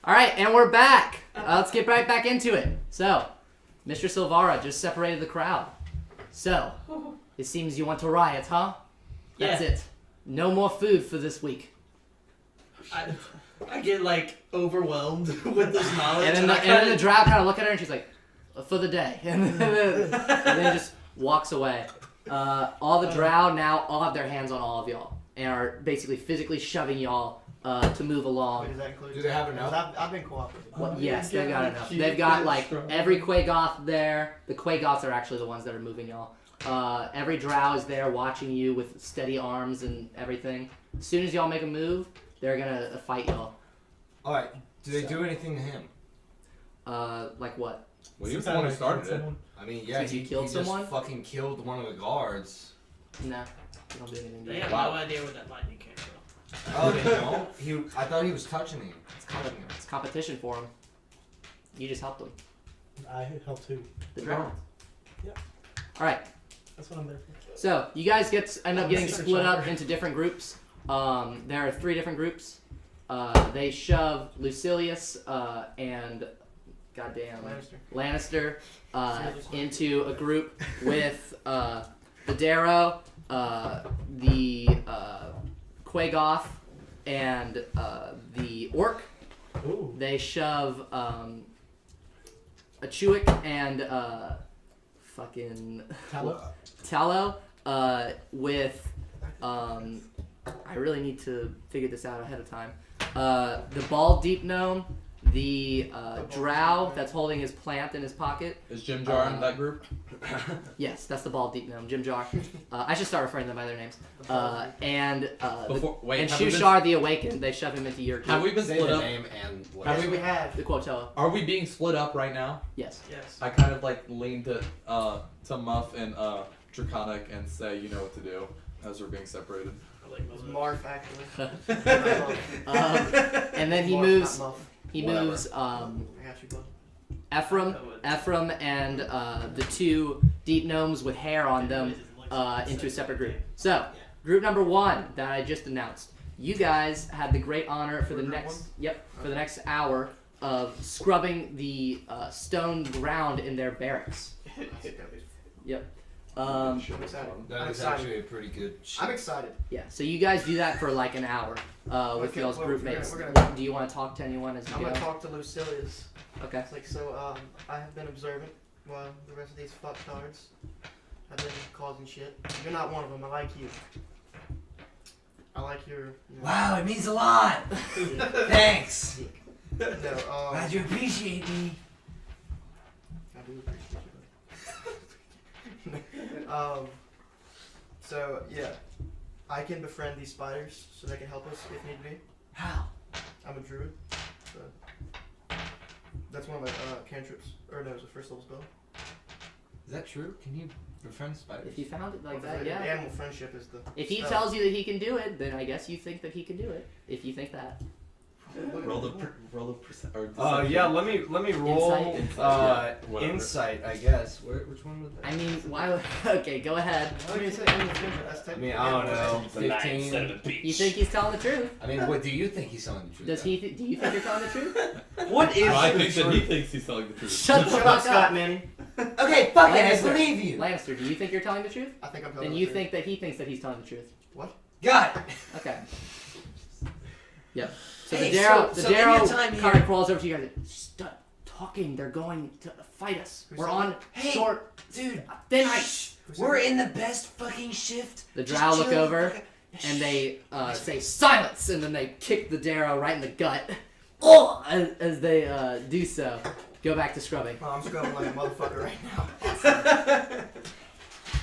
All right, and we're back. Let's get right back into it. So, Mr. Silvara just separated the crowd. So, it seems you want to riot, huh? That's it. No more food for this week. I get like overwhelmed with this knowledge. And then the Drow kind of look at her and she's like, for the day. And then just walks away. All the Drow now all have their hands on all of y'all and are basically physically shoving y'all to move along. Wait, does that include? Do they have enough? I've been cooperative. Well, yes, they've got enough. They've got like every Quagoth there. The Quagoths are actually the ones that are moving y'all. Every Drow is there watching you with steady arms and everything. As soon as y'all make a move, they're gonna fight y'all. Alright, do they do anything to him? Like what? Well, he was the one who started it. I mean, yeah, Since you killed someone? just fucking killed one of the guards. No, you don't do anything to They you. have no idea where that lightning came from. Oh, they don't? I thought he was touching him. It's competition for him. You just helped them. I help too. The Drow. Yeah. All right. That's what I'm there for. So you guys end up getting split up into different groups. There are 3 different groups. They shove Lucilius and goddamn Lannister into a group with the Darrow, the Quagoth, and the Orc. Ooh. They shove a Chewik and fucking Tallow with I really need to figure this out ahead of time. The Bald Deep Gnome, the Drow that's holding his plant in his pocket. Is Jim Jar in that group? Yes, that's the Bald Deep Gnome, Jim Jar. I should start referring to them by their names. And Shushar the Awakened, they shove him into your group. Have we been split up? Name and Have we The Quotoa. Are we being split up right now? Yes. Yes. I kind of like lean to Muff and Draconic and say, you know what to do as we're being separated. I like It's those. Marf actually. And then he Marf, moves. not Muff. He Whatever. moves I got you, bud. Ephraim, and the 2 deep gnomes with hair on them into a separate group. So, group number 1 that I just announced. You guys had the great honor for the next hour of scrubbing the stone ground in their barracks. Yep. I'm excited. That is actually a pretty good shit. I'm excited. Yeah. So you guys do that for like an hour with Okay, y'all's well, group we're mates. gonna- Do you want to talk to anyone as you I'm go? gonna talk to Lucilius. Okay. It's like, so, I have been observant while the rest of these fucktards have been causing shit. You're not one of them. I like you. I like your. Wow, it means a lot. Thanks. No, Glad you appreciate me. I do appreciate you. So yeah, I can befriend these spiders so they can help us if need be. How? I'm a druid. So that's one of my cantrips. Or no, it's a first level spell. Is that true? Can you befriend spiders? If you found it like Well, that, the yeah. Animal friendship is the. If he spell. tells you that he can do it, then I guess you think that he can do it. If you think that. Roll the percent. Yeah. Let me roll Insight? Whatever. insight, I guess. Which one was that? I mean, why would... Okay, go ahead. I mean, it's like animal friendship. That's I technically. mean, I don't know. It's the 9 instead of 15. the beach. You think he's telling the truth? I mean, what do you think he's telling the truth? Does he? Do you think you're telling the truth? What is I the think that truth? he thinks he's telling the truth. Shut the Shut up, fuck Scott, up. Manny. Okay, fuck it, I Lannister. believe you. Lannister, do you think you're telling the truth? I think I'm telling Then the you truth. think that he thinks that he's telling the truth. Got it. Okay. Yep. So Hey, the Darrow, so in your time kind here- of crawls over to you guys. And, stop talking. They're going to fight us. Who's We're that? on Hey, short, dude. thin ice. We're in the best fucking shift. The Just Drow look chill. over Okay. and they say silence, and then they kick the Darrow right in the gut. Oh! As they do so, go back to scrubbing. Oh, I'm scrubbing like a motherfucker right now.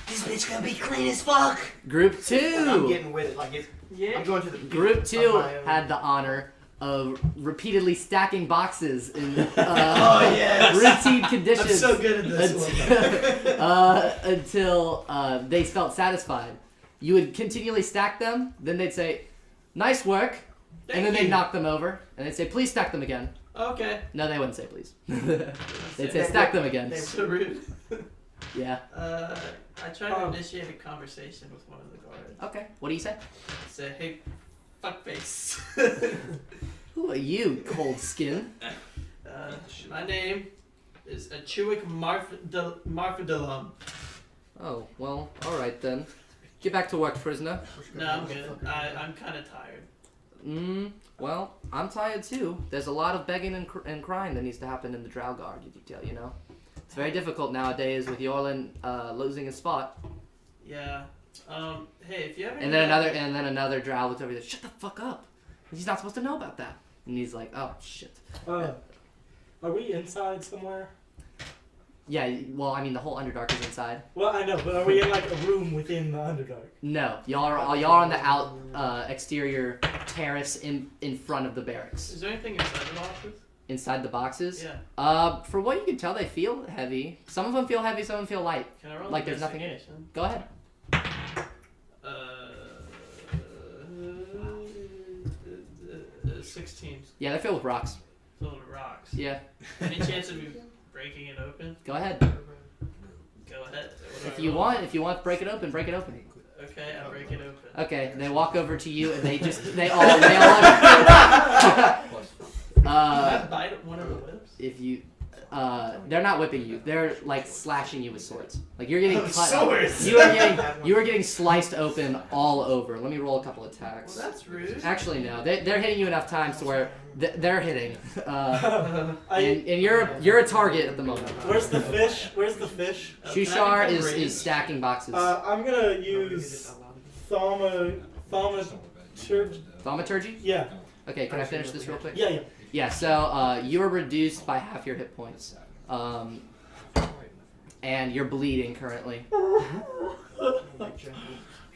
This bitch gonna be clean as fuck. Group I'm 2. getting with it. Like it's. I'm going to the. beat Group of 2 my own- had the honor of repeatedly stacking boxes in Oh yes. routine conditions. I'm so good at this one. Until they felt satisfied. You would continually stack them, then they'd say, nice work, and then they'd knock them over, and they'd say, please stack them again. Okay. No, they wouldn't say please. They'd say, stack them again. So rude. Yeah. I tried to initiate a conversation with one of the guards. Okay, what do you say? I said, hey, fuckface. Who are you, cold skin? My name is Achuik Marfadilum. Oh, well, alright then. Get back to work, prisoner. No, I'm good. I'm kind of tired. Well, I'm tired too. There's a lot of begging and crying that needs to happen in the Drow Guard detail, you know? It's very difficult nowadays with Yorlin losing his spot. Yeah. Hey, if you ever. And then another Drow looks over and says, "Shut the fuck up! He's not supposed to know about that." And he's like, "Oh shit." Are we inside somewhere? Yeah, well, I mean, the whole Underdark is inside. Well, I know, but are we in like a room within the Underdark? No, y'all are on the exterior terrace in front of the barracks. Is there anything inside the boxes? Inside the boxes? Yeah. For what you can tell, they feel heavy. Some of them feel heavy, some of them feel light. Can I roll Like there's nothing in it. investigation? Go ahead. 16. Yeah, they're filled with rocks. Filled with rocks. Yeah, Any chance of me breaking it open? go ahead. Go ahead. What If do I you roll? want to break it open, break it open. Okay, I break it open. Okay, they walk over to you and they all Can I bite one of the whips? if you they're not whipping you. They're like slashing you with swords. Like you're getting cut. Swords! You are getting sliced open all over. Let me roll a couple attacks. Well, that's rude. Actually, no. They're hitting you enough times to where they're hitting. I, And you're a target at the moment. where's the fish? Where's the fish? Shushar Can I become is raged? stacking boxes. I'm gonna use Thaumaturgy? Yeah, Okay, can I finish this real quick? yeah. Yeah, so you are reduced by half your hit points. And you're bleeding currently.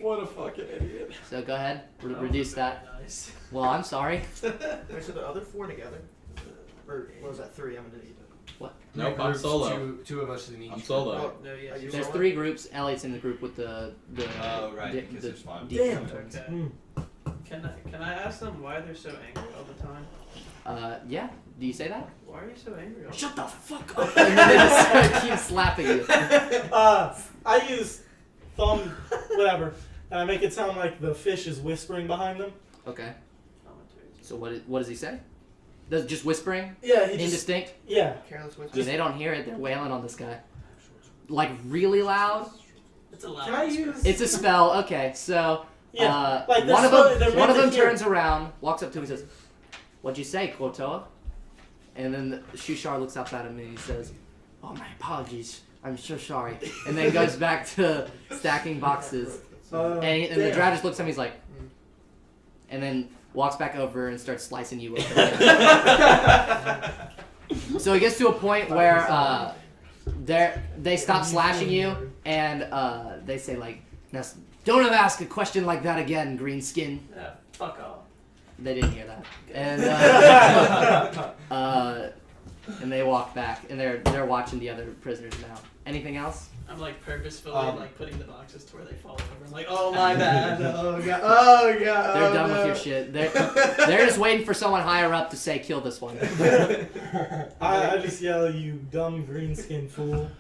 What a fucking idiot. So go ahead, reduce that. Nice. Well, I'm sorry. Wait, so the other 4 together? Or what was that, 3? I'm an idiot. Nope, I'm solo. Two of us in each. I'm solo. Oh, No, yeah. Are you There's solo? 3 groups. Elliot's in the group with the Oh, right, the- because the there's 5. deep Damn. twins. Okay. Can I ask them why they're so angry all the time? Yeah. Do you say that? Why are you so angry all the Shut the fuck up! And then they just keep slapping you. I use whatever, and I make it sound like the fish is whispering behind them. Okay. time? So what does he say? Just whispering? Yeah, he just, Indistinct? yeah. Careless I mean, whisper. they don't hear it. They're wailing on this guy. Like really loud. It's a loud Can I whisper. use? It's a spell. Okay, so Yeah, like one of they're them meant to hear. turns around, walks up to him, and says, "What'd you say, Kotoa?" And then Shushar looks up at him and he says, "Oh, my apologies. I'm so sorry." And then goes back to stacking boxes. And the Drow just looks at him. He's like, and then walks back over and starts slicing you open. So it gets to a point where they stop slashing you and they say like, "Now, don't ever ask a question like that again, green skin." Yeah, fuck off. They didn't hear that, and they walk back and they're watching the other prisoners now. Anything else? I'm like purposefully like putting the boxes to where they fall over. I'm like, oh my bad. Oh god. Oh god. They're oh, done no. with your shit. They're just waiting for someone higher up to say, "Kill this one." I just yell, "You dumb green skin fool!"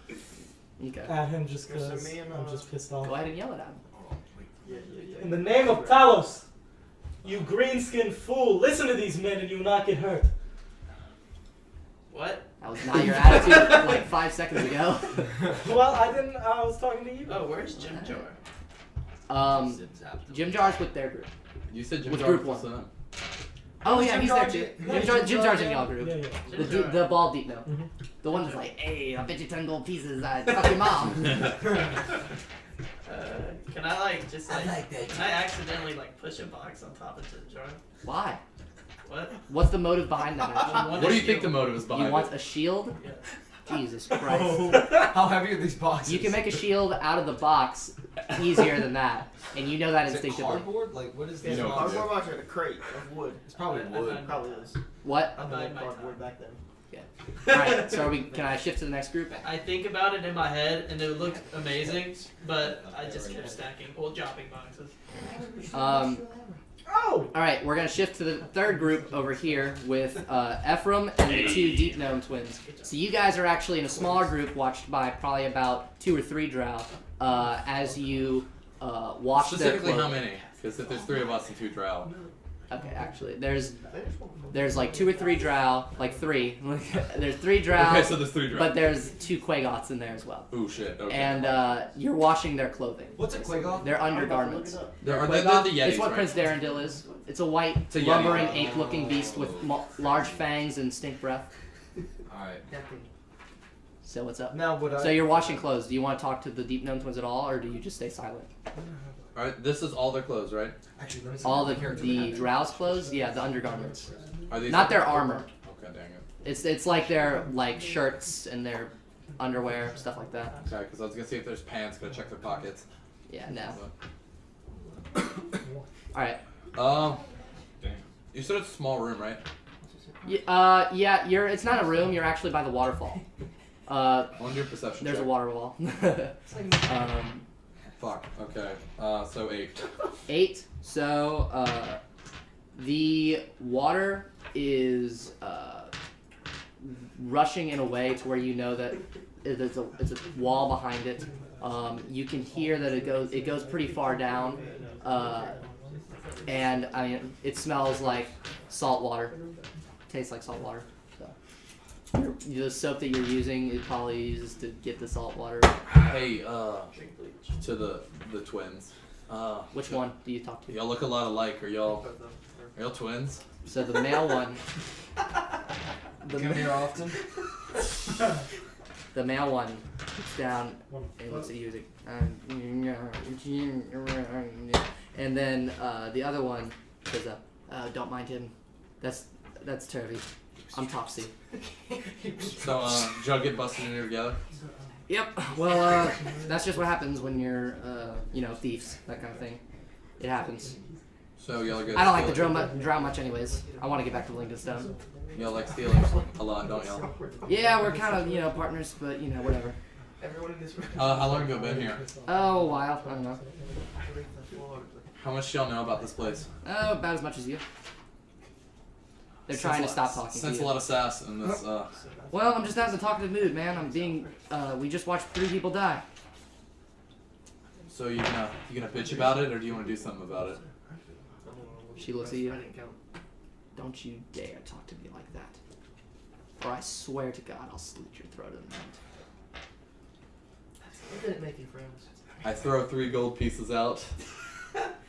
Okay. at him just There's because a man, I'm just pissed off. Go ahead and yell it at him. In the name of Talos, you green-skinned fool, listen to these men and you will not get hurt. What? That was not your attitude like 5 seconds ago. Well, I didn't. I was talking to you. Oh, where's Jim Jar? Jim Jar's with their group. You said Jim With Jar group was one. in it. Oh yeah, Jim he's Jar- there too. yeah, Jim Jar's in y'all group. Yeah, yeah. The bald deep no. Mhm. The one that's like, "Hey, I bet you 10 gold pieces. I fuck your mom." Can I like just like? I like that. Can I accidentally like push a box on top of Jim Jar? Why? What? What's the motive behind that? Action? What do you think the motive is behind You want it? a shield? Yeah. Jesus Christ. How heavy are these boxes? You can make a shield out of the box easier than that, and you know that Is it instinctively. cardboard? Like what is Yeah, this? You know box? what to do. cardboard box or a crate of wood. It's probably I- wood. I- Probably is. What? I I'll made bide my cardboard time. back then. Alright, so can I shift to the next group? I think about it in my head and it looked amazing, but I just kept stacking old dropping boxes. Oh! Alright, we're gonna shift to the third group over here with Ephraim and the 2 Deep Gnome twins. So you guys are actually in a smaller group watched by probably about 2 or 3 Drow as you watch their Specifically, cloak. how many? Because if there's 3 of us and 2 Drow. Okay, actually, there's like 2 or 3 Drow, like 3. There's 3 Drow. Okay, so there's 3 Drow. But there's 2 Quagoths in there as well. Ooh, shit. Okay. And you're washing their clothing. What's a Quagoth? Their undergarments. they're Quagoth, the Yetis, it's what right? Prince Darendil is. It's a white, It's a Yeti. lumbering, ape-looking beast with large fangs and stink breath. Alright. So what's up? Now would I? So you're washing clothes. Do you want to talk to the Deep Gnome Twins at all, or do you just stay silent? Alright, this is all their clothes, right? Actually, let me see All what the character the they have. Drow's clothes? Yeah, the undergarments. Are these Not their armor. Okay, dang it. It's like their like shirts and their underwear, stuff like that. Okay, because I was gonna see if there's pants. Gonna check their pockets. Yeah, no. Alright. You said it's a small room, right? Yeah, it's not a room, you're actually by the waterfall. I want to do a perception There's check. a waterfall. Fuck. Okay. So 8. 8. So, the water is rushing in a way to where you know that it's a wall behind it. You can hear that it goes pretty far down, and I mean it smells like salt water. Tastes like salt water. So the soap that you're using it probably uses to get the salt water. Hey, to the twins. Which one do you talk to? Y'all look a lot alike. Are y'all twins? So the male one. Come here often. The male one sits down and looks at you. And then the other one says, "Don't mind him. That's Turvy. I'm Topsy." So, did y'all get busted in here together? Yep. Well, that's just what happens when you're, thieves. That kind of thing. It happens. So y'all are good. I don't like the Drow much, anyways. I want to get back to Lincolnstone. Y'all like stealing a lot, don't y'all? Yeah, we're kind of, partners, but whatever. Everyone in this room. How long have you been here? Oh, a while. I don't know. How much do y'all know about this place? Oh, about as much as you. They're trying to stop talking to Sense you. a lot of sass in this. Well, I'm just not in a talkative mood, man. I'm being. We just watched 3 people die. So you gonna bitch about it, or do you want to do something about it? She looks at you. Don't you dare talk to me like that, or I swear to God, I'll slit your throat in a minute. It didn't make you friends. I throw 3 gold pieces out.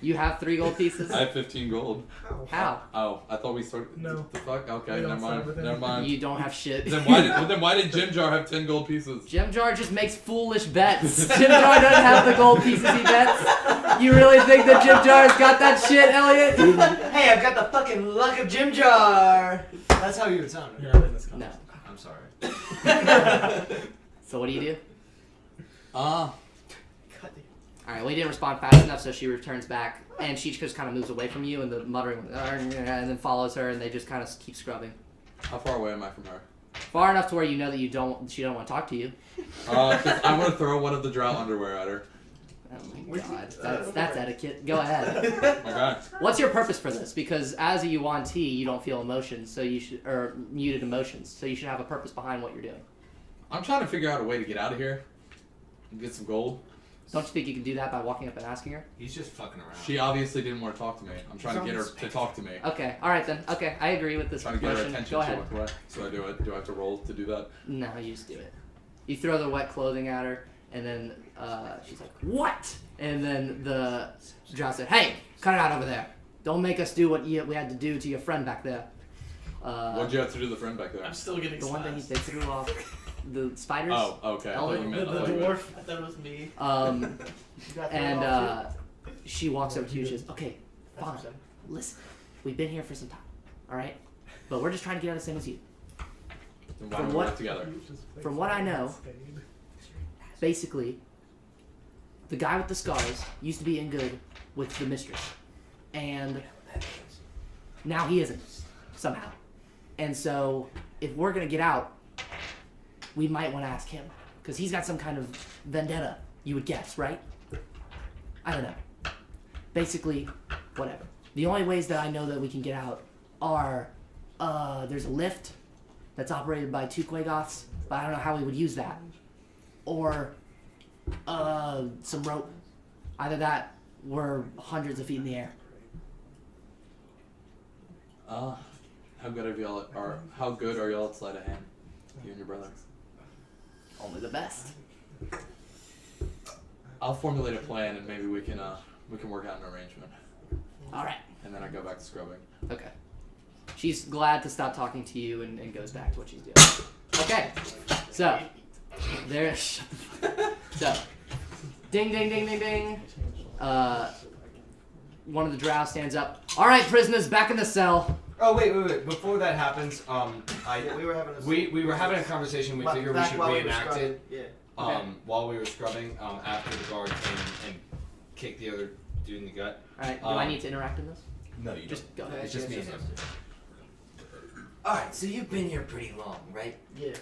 You have 3 gold pieces. I have 15 gold. How? Oh, I thought we started. No. The fuck? Okay, We don't never start mind. with Never anything. mind. You don't have shit. Then why did Jim Jar have 10 gold pieces? Jim Jar just makes foolish bets. Jim Jar doesn't have the gold pieces he bets. You really think that Jim Jar's got that shit, Elliot? Hey, I've got the fucking luck of Jim Jar. That's how you would sound. You're not in this No. I'm sorry. So what do you do? God All right, well, he didn't respond fast enough, so she returns back, and she just kind of moves away from you, and the muttering, and then follows her, and they just kind of keep scrubbing. How far away am I from her? Far enough to where you know that she don't want to talk to you. 'Cause I want to throw one of the Drow underwear at her. Oh my God, that's etiquette. Go ahead. Okay. What's your purpose for this? Because as a Yuan-Ti, you don't feel emotions, so you should, or muted emotions, so you should have a purpose behind what you're doing. I'm trying to figure out a way to get out of here and get some gold. Don't you think you can do that by walking up and asking her? He's just fucking around. She obviously didn't want to talk to me. I'm trying to get her to talk to me. Okay, all right then. Okay, I agree with this Trying to get her motion. attention. Go She ahead. walked away. So I do it. Do I have to roll to do that? No, you just do it. You throw the wet clothing at her, and then she's like, "What?" And then the Drow said, "Hey, cut it out over there. Don't make us do what we had to do to your friend back there." What'd you have to do to the friend back there? I'm still getting The one that slashed. they threw off the spiders. Oh, okay. I thought you meant The I thought you meant- dwarf. I thought it was me. You got And she walks over to you and she says, "Okay, That's fine. what I'm saying. Listen, we've been here for some time, all right? But we're just trying to get out the same as you. Then why From don't we what- work together? From what I know, basically, the guy with the scars used to be in good with the mistress, and now he isn't somehow. And so, if we're gonna get out, we might want to ask him because he's got some kind of vendetta. You would guess, right? I don't know. Basically, whatever. The only ways that I know that we can get out are there's a lift that's operated by 2 Quagoths, but I don't know how we would use that. Or some rope. Either that, we're hundreds of feet in the air. How good are y'all at sleight of hand? You and your brother. Only the best. I'll formulate a plan and maybe we can work out an arrangement. All right. And then I go back to scrubbing. Okay. She's glad to stop talking to you and goes back to what she's doing. Okay. So there. So, ding, ding, ding, ding, ding. One of the Drow stands up. All right, prisoners, back in the cell. Oh wait. Before that happens, Yeah, we were having a we were having a conversation. We figured we should reenact it. Yeah. While we were scrubbing, after the guard came and kicked the other dude in the gut. All right. Do I need to interact in this? No, you Just go ahead. It's just me and him. Alright, so you've been here pretty long, right? Yeah.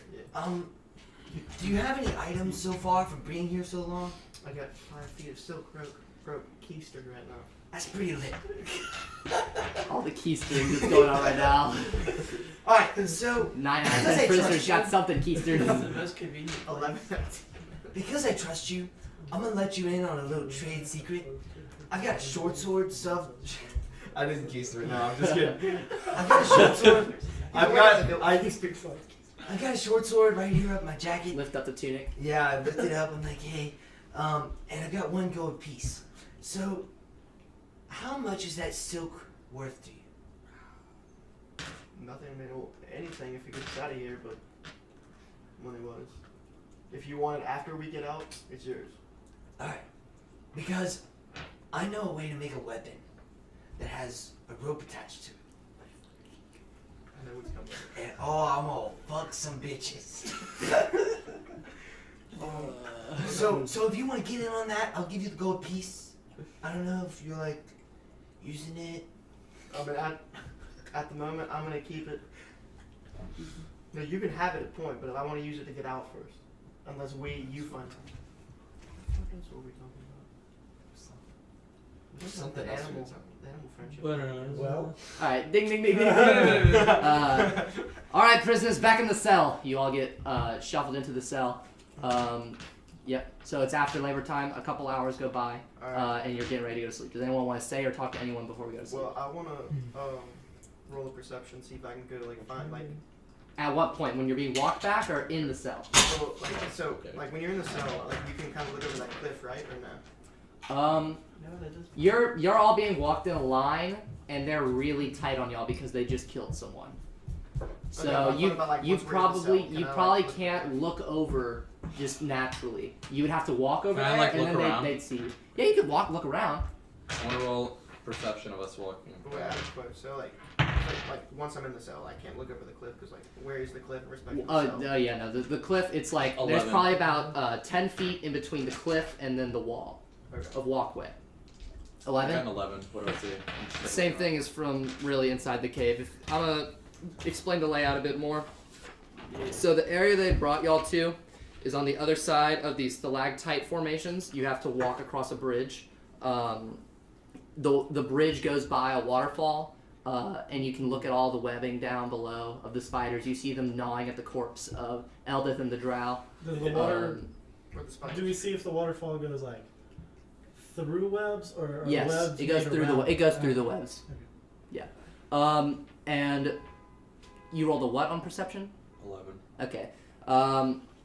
Do you have any items so far from being here so long? I got 5 feet of silk rope keister right now. That's pretty lit. All the keystering that's going on right now. Alright, so 9 out of because 10 I prisoners trust got you, something keystered. The most convenient. 11. because I trust you, I'm gonna let you in on a little trade secret. I've got short sword stuff. I didn't keister it. No, I'm just kidding. I've got a short sword. I've got a short sword right here up my jacket. Lift up the tunic. Yeah, I lift it up. I'm like, hey, and I've got 1 gold piece. So, how much is that silk worth to you? Nothing, I mean, well, anything if it gets out of here, but money was. If you want it after we get out, it's yours. Alright, because I know a way to make a weapon that has a rope attached to it. I know what's coming. And I'm gonna fuck some bitches. So if you want to get in on that, I'll give you the gold piece. I don't know if you're like using it. I mean, at the moment, I'm gonna keep it. No, you can have it at point, but if I want to use it to get out first, unless you find something. What else were we talking about? Something the else we animal, were talking the animal friendship. Well, All right. Ding, ding, ding, ding. All right, prisoners, back in the cell. You all get shuffled into the cell. Yep. So it's after labor time. A couple hours go by, Alright. and you're getting ready to go to sleep. Does anyone want to stay or talk to anyone before we go to sleep? Well, I wanna roll a perception, see if I can go to find At what point? When you're being walked back or in the cell? like when you're in the cell, like you can kind of look over that cliff, right, or no? No, that does. You're all being walked in a line, and they're really tight on y'all because they just killed someone. So Okay, I'm talking about, like, you once we're in the probably cell, can I, probably look can't look over just naturally. You would have to walk over Can I, there, like, and look then around? they'd see you. Yeah, you could look around. I want to roll perception of us walking. But wait, I have a question. So like once I'm in the cell, I can't look over the cliff because where is the cliff in respect to the cell? Yeah, no. The cliff, it's like 11. there's probably about 10 feet in between the cliff and then the wall Okay. of walkway. I got 11. an 11. What do I see? Same thing as from really inside the cave. I'm gonna explain the layout a bit more. So the area they brought y'all to is on the other side of these stalactite formations. You have to walk across a bridge. The bridge goes by a waterfall, and you can look at all the webbing down below of the spiders. You see them gnawing at the corpse of Eldith and the Drow. does the water? Where the spiders? Do we see if the waterfall goes like through webs or Yes, webs it goes made through around? it goes through the webs. Okay. Yeah. And you rolled a what on perception? 11. Okay.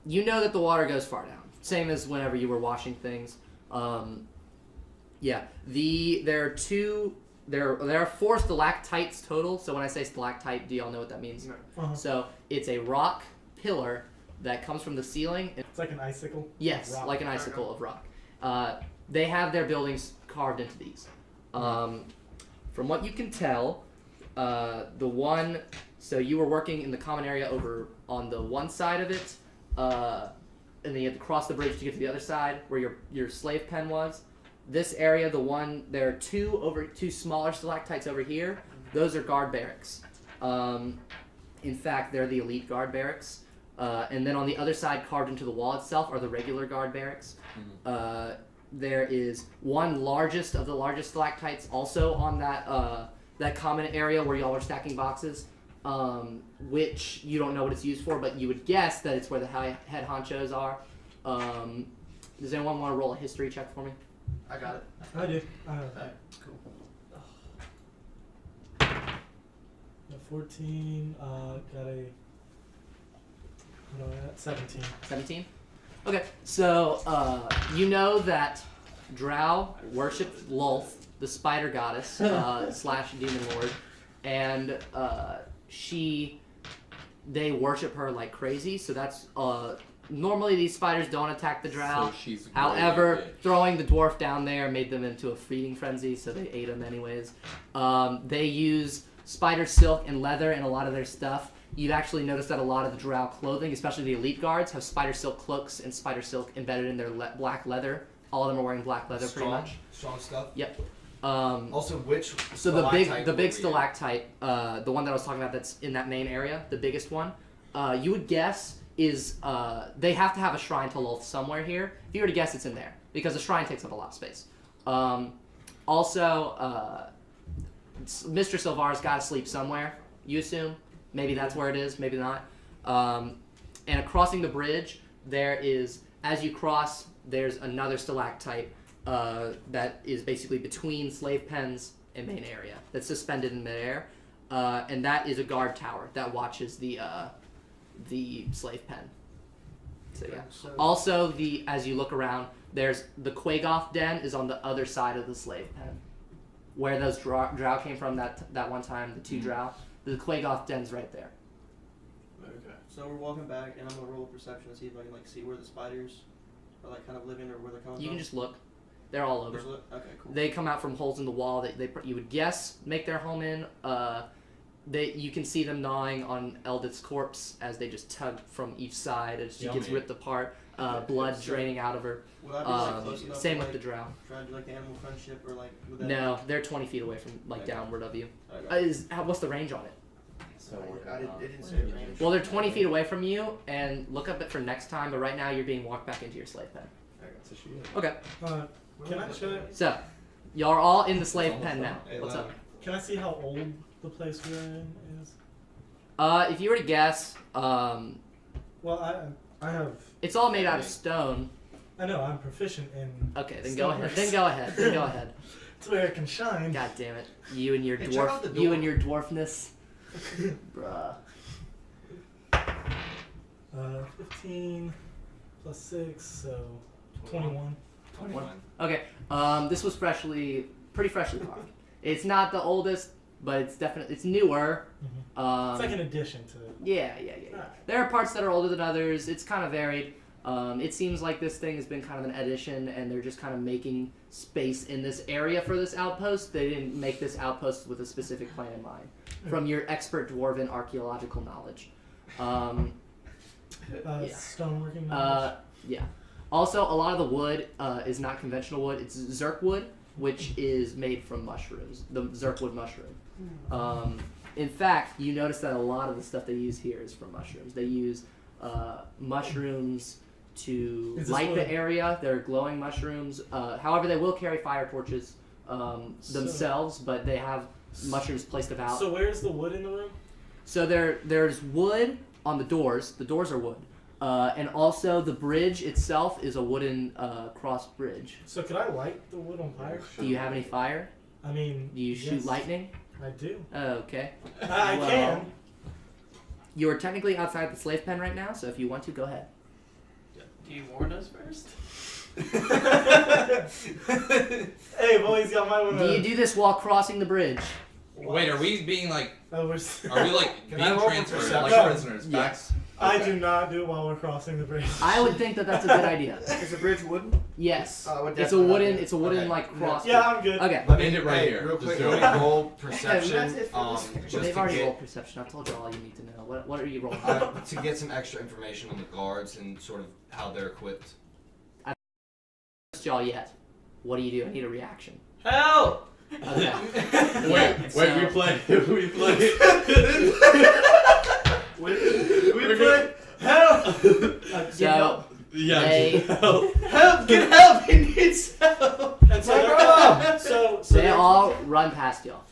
You know that the water goes far down. Same as whenever you were washing things. Yeah. There are 4 stalactites total. So when I say stalactite, do y'all know what that means? No. Uh-huh. So it's a rock pillar that comes from the ceiling. It's like an icicle. Yes, Rock. like an icicle of rock. They have their buildings carved into these. From what you can tell, so you were working in the common area over on the one side of it, and then you had to cross the bridge to get to the other side where your slave pen was. This area, there are two smaller stalactites over here. Those are guard barracks. In fact, they're the elite guard barracks. And then on the other side, carved into the wall itself, are the regular guard barracks. There is one largest of the largest stalactites also on that common area where y'all were stacking boxes, which you don't know what it's used for, but you would guess that it's where the head honchos are. Does anyone want to roll a history check for me? I got it. I do. 14. Got a. What am I at? 17. 17? Okay, so you know that Drow worshipped Lolth, the spider goddess slash demon lord, and they worship her like crazy. So that's normally these spiders don't attack the Drow. So she's However, great. throwing the dwarf down there made them into a feeding frenzy, so they ate him anyways. They use spider silk and leather in a lot of their stuff. You've actually noticed that a lot of the Drow clothing, especially the elite guards, have spider silk cloaks and spider silk embedded in their black leather. All of them are wearing black leather, pretty much. Strong stuff. Yep. Also, which So the big were we stalactite, the one that I was talking about, that's in that main area, the biggest one, you would guess is they have to have a shrine to Lolth somewhere here. If you were to guess, it's in there because the shrine takes up a lot of space. Also, Mr. Silvar's got to sleep somewhere. You assume. Maybe that's where it is, maybe not. And crossing the bridge, there is, as you cross, there's another stalactite that is basically between slave pens and main area that's suspended in midair. And that is a guard tower that watches the slave pen. So yeah. So, Also, as you look around, there's the Quagoth den is on the other side of the slave pen, where those drow came from that one time. The two drow. The Quagoth den's right there. okay. So we're walking back, and I'm gonna roll a perception to see if I can like see where the spiders are like kind of living or where they're coming You from. can just look. They're all over. Just look? Okay, cool. They come out from holes in the wall that you would guess make their home in. You can see them gnawing on Eldith's corpse as they just tug from each side as she gets Yummy. ripped apart. Blood draining out of her. Would I be like close enough Same to, with like, the drow. try to do like the animal friendship or like? Would that No, they're 20 feet away from Okay. downward of you. Okay. What's the range on it? So It didn't say range. Well, they're 20 feet away from you, and look up it for next time. But right now, you're being walked back into your slave pen. So she is. Okay, Should I, so y'all are all in the slave pen now. What's up? can I see how old the place we're in is? If you were to guess, Well, I have. it's all made out of stone. I know I'm proficient in. Okay, then go ahead. Stoneworks. Then go ahead. Then go ahead. It's where I can shine. God damn it! You and your Hey, check out the you door. and your dwarfness, bruh. 15 plus 6, so 21. 21. Okay, this was pretty freshly carved. It's not the oldest, but it's newer. It's like an addition to. Yeah. Alright. There are parts that are older than others. It's kind of varied. It seems like this thing has been kind of an addition, and they're just kind of making space in this area for this outpost. They didn't make this outpost with a specific plan in mind. From your expert dwarven archaeological knowledge. Yeah. Stoneworking knowledge. Yeah. Also, a lot of the wood is not conventional wood. It's zerk wood, which is made from mushrooms, the zerkwood mushroom. In fact, you notice that a lot of the stuff they use here is from mushrooms. They use mushrooms to Is this light what- the area. They're glowing mushrooms. However, they will carry fire torches themselves, but they have mushrooms placed about. So where's the wood in the room? So there's wood on the doors. The doors are wood. And also the bridge itself is a wooden cross bridge. So could I light the wood on fire? Do you have any fire? I mean. Do you shoot yes, lightning? I do. Okay. I Well, can. You're technically outside the slave pen right now, so if you want to, go ahead. Do you warn us first? Hey boys, y'all might wanna. Do you do this while crossing the bridge? Wait, are we being like? Oh, we're Are we like Can being I roll for transferred? perception? Like, No. prisoners. Yes. I do not do it while we're crossing the bridge. I would think that that's a good idea. Is the bridge wooden? Yes. I would It's a definitely wooden. not do It's a wooden Okay. like cross. Yeah, I'm good. Okay. Let me End it right here. Real Just quick, do let it. me roll that's perception. it for this. Just They've to already get rolled perception. I've told you all you need to know. What are you rolling? to get some extra information on the guards and sort of how they're equipped. Y'all yet? What do you do? I need a reaction. Help! Okay. Wait, So- we play. We play. We put help. So Yeah. They- Help! Get help! He needs help! And so, so they they're- all run past y'all.